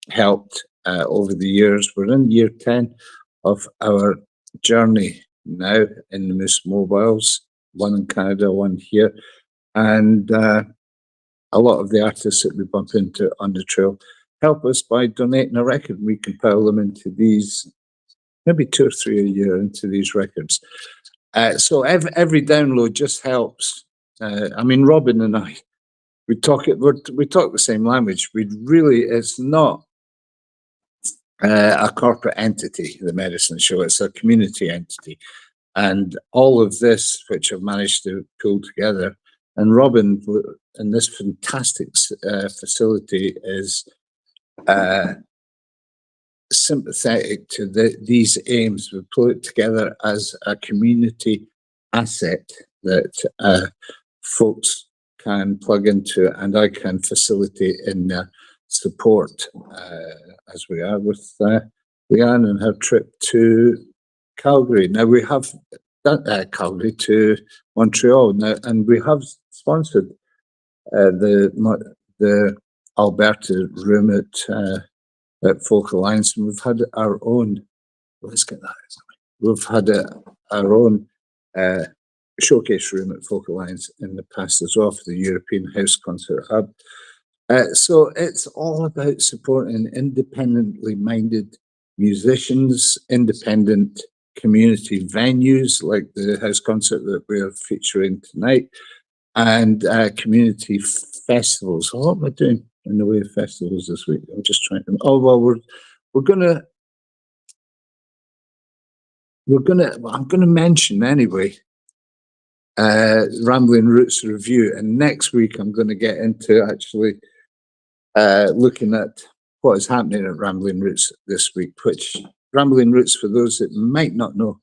helped over the years. We're in year 10 of our journey now in the Moose Mobiles, one in Canada, one here. And a lot of the artists that we bump into on the trail help us by donating a record. We compile them into these, maybe 2 or 3 a year into these records. So every download just helps. I mean, Robin and I, we talk the same language. It's not a corporate entity, the Medicine Show. It's a community entity. And all of this, which I've managed to pull together, and Robin, in this fantastic facility, is sympathetic to these aims. We pull it together as a community asset that folks can plug into, and I can facilitate in support, as we are with Leanne and her trip to Calgary. Now we have done Calgary to Montreal now, and we have sponsored the Alberta room at Focal Lines, and we've had our own. Let's get that. We've had our own showcase room at Focal Lines in the past as well for the European House Concert Hub. So it's all about supporting independently minded musicians, independent community venues like the house concert that we're featuring tonight, and community festivals. So what am I doing in the way of festivals this week? I'm just trying to. Oh well, I'm gonna mention anyway. Ramblin' Roots review, and next week I'm going to get into actually looking at what is happening at Ramblin' Roots this week, which Rambling Roots, for those that might not know,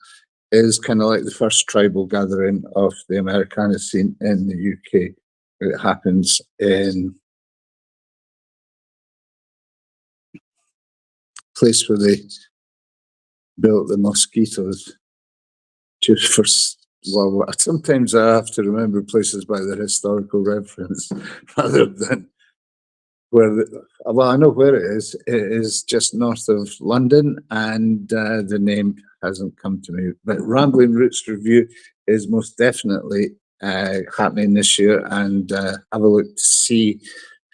is kind of like the first tribal gathering of the Americana scene in the UK. It happens in a place where they built the mosquitoes. Just for, well, sometimes I have to remember places by their historical reference rather than where, well, I know where it is. It is just north of London, and the name hasn't come to me. But Rambling Roots Review is most definitely happening this year, and have a look to see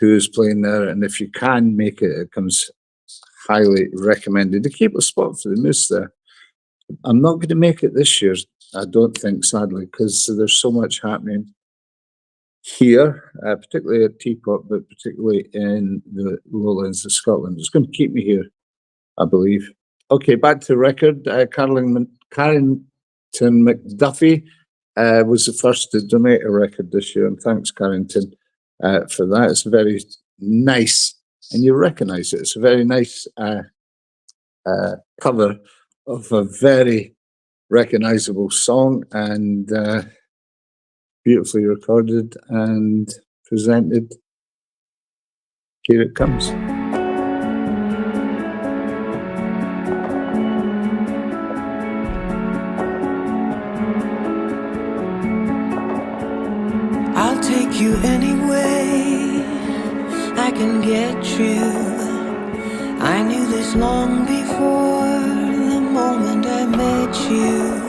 who's playing there. And if you can make it, it comes highly recommended. To keep a spot for the Moose there. I'm not going to make it this year, I don't think, sadly, because there's so much happening here, particularly at TPot, but particularly in the lowlands of Scotland. It's going to keep me here, I believe. Okay, back to the record. Carrington McDuffie was the first to donate a record this year, and thanks, Carrington, for that. It's very nice, and you recognise it. It's a very nice cover of a very recognisable song, and beautifully recorded and presented. Here it comes. I'll take you anyway I can get you. I knew this long before the moment I met you,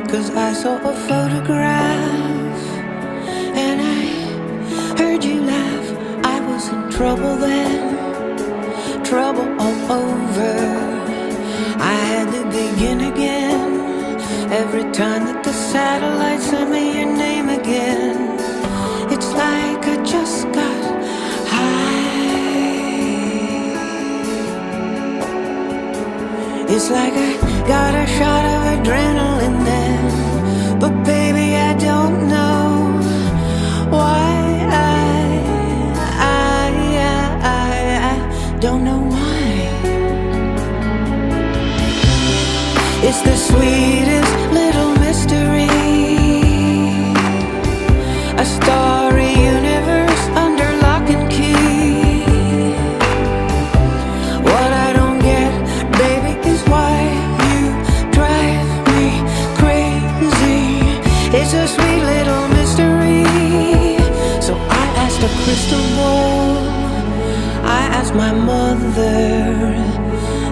'cause I saw a photograph and I heard you laugh. I was in trouble then, trouble all over. I had to begin again every time that the satellite sent me your name again. It's like I just got high. It's like I got a shot of adrenaline then, but baby I don't know why. I don't know why. It's the sweetest little mystery, a starry universe under lock and key. What I don't get, baby, is why you drive me crazy. It's a sweet little mystery. So I asked a crystal ball, I asked my mother,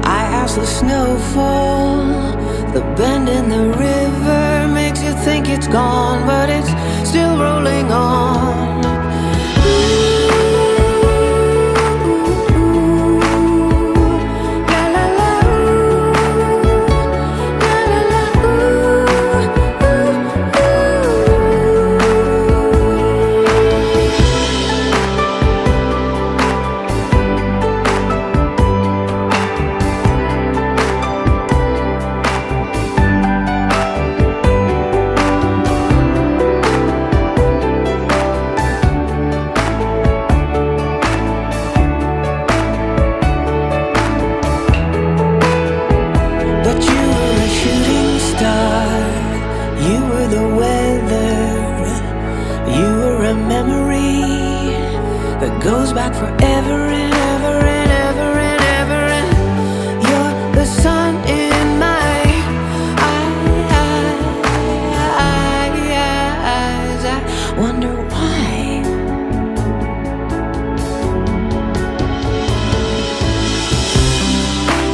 I asked the snowfall. The bend in the river makes you think it's gone, but it's still rolling on. Goes back forever and ever and ever and ever, and you're the sun in my eyes. I wonder why.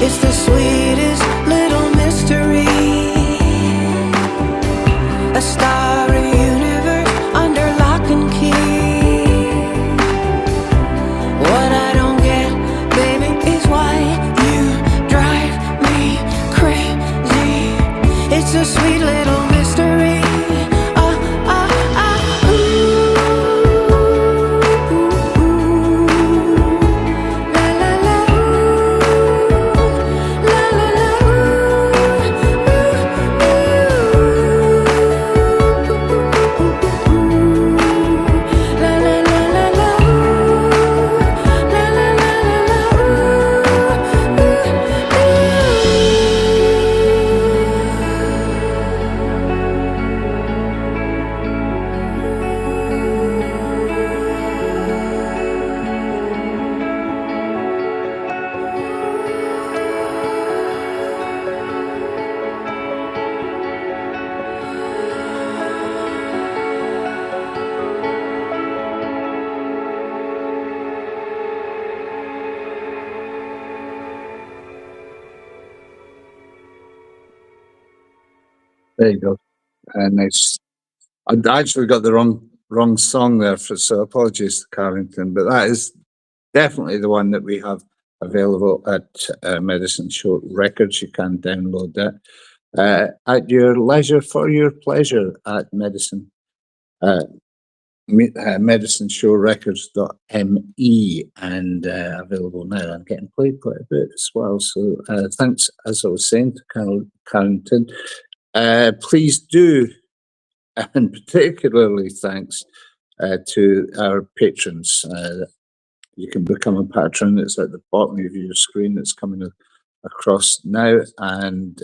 It's the sweetest little mystery, a starry universe under lock and key. What I don't get, baby, is why you drive me crazy. It's a sweet little mystery. There you go. Nice. I actually got the wrong song there, so apologies to Carrington, but that is definitely the one that we have available at Medicine Show Records. You can download that at your leisure for your pleasure at medicineshowrecords.me and available now. I'm getting played quite a bit as well. So thanks, as I was saying, to Carrington. Please do, and particularly thanks to our patrons. You can become a patron. It's at the bottom of your screen. It's coming across now, and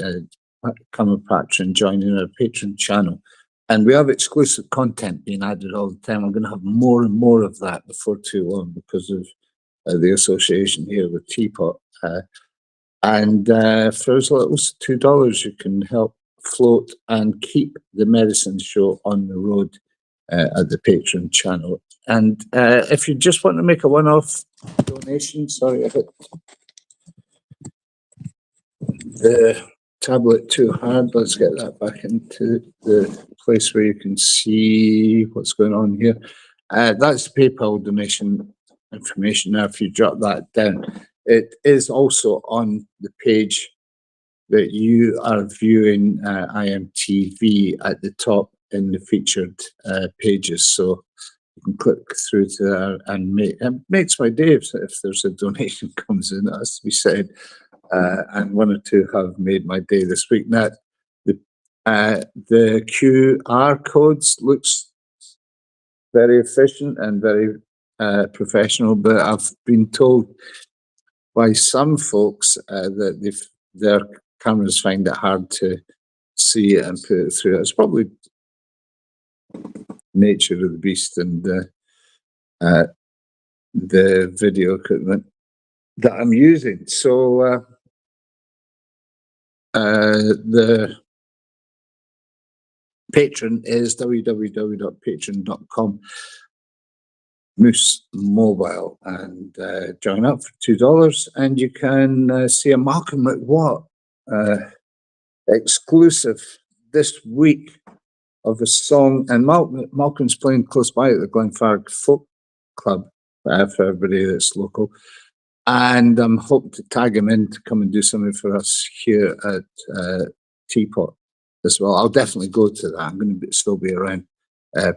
become a patron, joining our patron channel. And we have exclusive content being added all the time. I'm going to have more and more of that before too long because of the association here with TPot. And for as little as $2, you can help float and keep the Medicine Show on the road at the Patreon channel. And if you just want to make a one-off donation, sorry, I hit the tablet too hard. Let's get that back into the place where you can see what's going on here. That's the PayPal donation information. Now, if you jot that down, it is also on the page that you are viewing iMTV at the top in the featured pages. So you can click through to there and it makes my day if there's a donation comes in, it has to be said. And one or two have made my day this week. Now, the QR codes looks very efficient and very professional, but I've been told by some folks that their cameras find it hard to see it and put it through. It's probably nature of the beast and the video equipment that I'm using. So the patron is www.patreon.com Moose Mobile, and join up for $2 and you can see a Malcolm McWatt exclusive this week of a song, and Malcolm's playing close by at the Glenfarg Folk Club for everybody that's local, and I'm hoping to tag him in to come and do something for us here at TPot as well. I'll definitely go to that. I'm going to still be around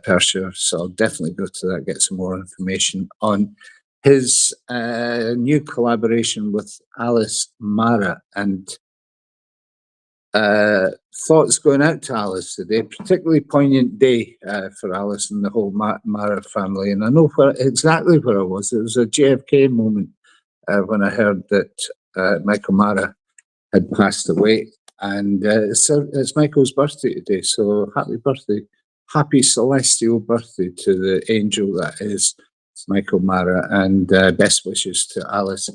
Perthshire, so I'll definitely go to that, get some more information on his new collaboration with Alice Mara. And thoughts going out to Alice today, particularly poignant day for Alice and the whole Mara family. And I know exactly where I was. It was a JFK moment when I heard that Michael Mara had passed away. And it's Michael's birthday today, so happy birthday. Happy celestial birthday to the angel that is Michael Mara, and best wishes to Alice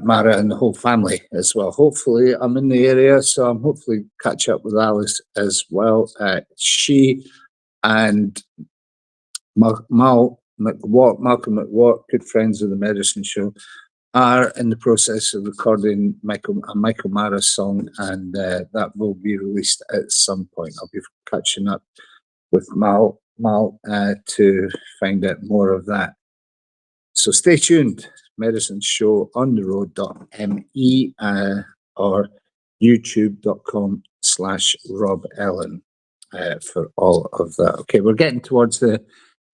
Mara and the whole family as well. Hopefully, I'm in the area, so I'm hopefully catch up with Alice as well. She and Malcolm McWatt, good friends of the Medicine Show, are in the process of recording a Michael Mara song, and that will be released at some point. I'll be catching up with Mal to find out more of that. So stay tuned. Medicine Show on the road.me or youtube.com/Rob Ellen for all of that. Okay, we're getting towards the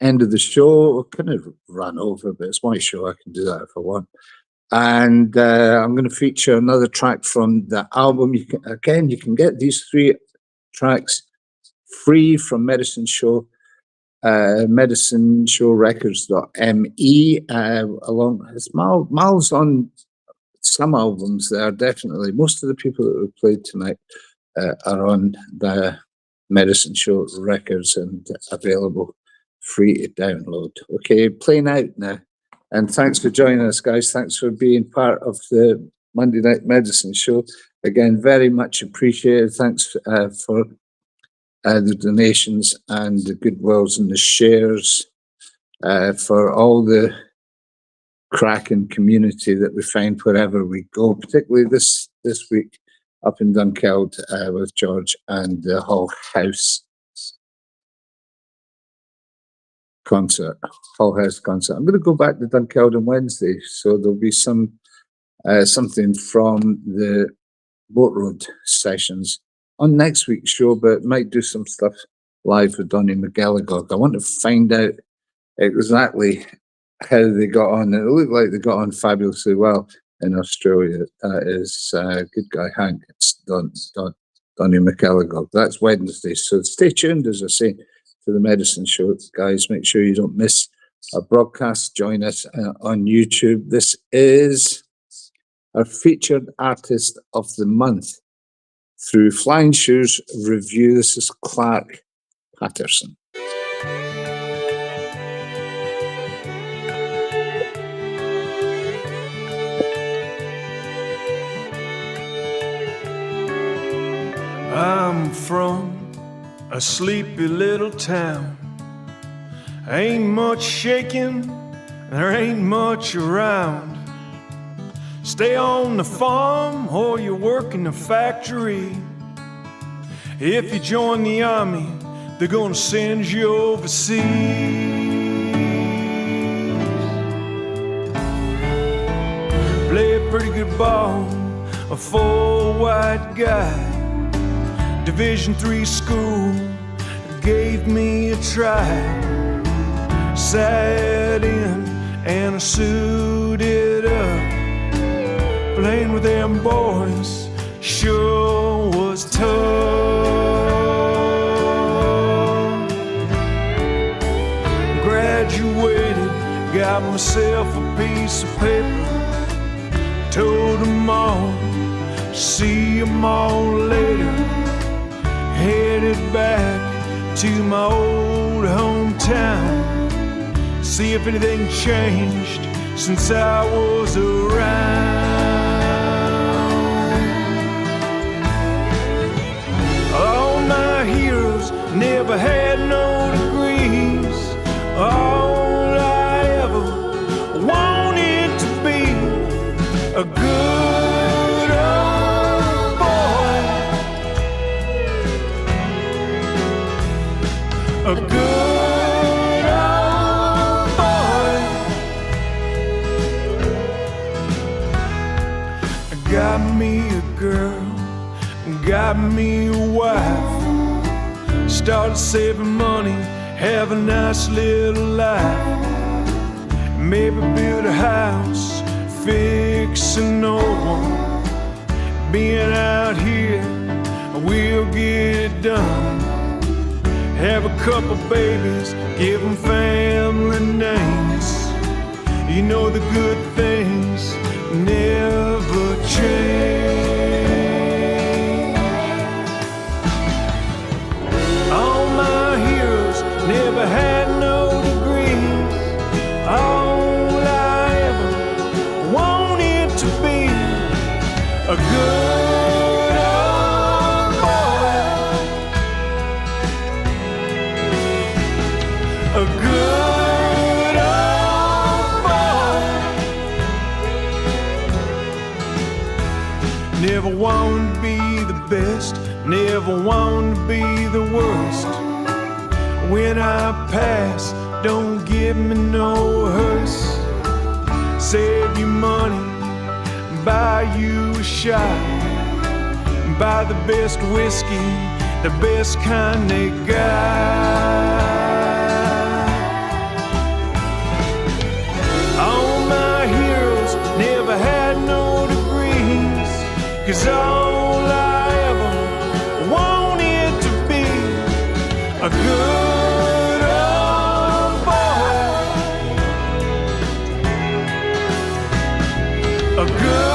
end of the show. We're kind of run over, but it's my show. I can do that if I want. And I'm going to feature another track from the album. You can get these 3 tracks free from Medicine Show, medicineshowrecords.me. Along as Mal's on some albums there, definitely. Most of the people that we played tonight are on the Medicine Show records and available free to download. Okay, playing out now. And thanks for joining us, guys. Thanks for being part of the Monday Night Medicine Show. Again, very much appreciated. Thanks for the donations and the goodwills and the shares, for all the cracking community that we find wherever we go, particularly this week. up in Dunkeld with George and the Hull House concert. Hull House concert. I'm going to go back to Dunkeld on Wednesday, so there'll be something from the Boat Road sessions on next week's show, but might do some stuff live with Donny McGilligog. I want to find out exactly how they got on. It looked like they got on fabulously well in Australia. That is good guy Haints, Donny McGilligog. That's Wednesday, so stay tuned, as I say, to the Medicine Show, guys. Make sure you don't miss our broadcast. Join us on YouTube. This is our featured artist of the month through Flyinshoes review. This is Clark Paterson. I'm from a sleepy little town. Ain't much shaking, there ain't much around. Stay on the farm or you work in the factory. If you join the army, they're gonna send you overseas. Play a pretty good ball, a full white guy. Division III school gave me a try. Sat in and I suited up. Playing with them boys sure was tough. Graduated, got myself a piece of paper. Told them all, see them all later. Headed back to my old hometown. See if anything changed since I was around. All my heroes never had no degrees. All I ever wanted to be a good old boy. A good old boy. Got me a girl, got me a wife. Started saving money, have a nice little life. Maybe build a house, fix an old one. Being out here, we'll get it done. Have a couple babies, give them family names. You know the good things never change. All my heroes never had no degrees. All I ever wanted to be a good old boy. A good old boy. Never wanted to be the best, never wanted to be the worst. When I pass, don't give me no hearse. Save you money, buy you a shot. Buy the best whiskey, the best kind they got. All my heroes never had no degrees, 'cause all I ever wanted to be a good old boy. A good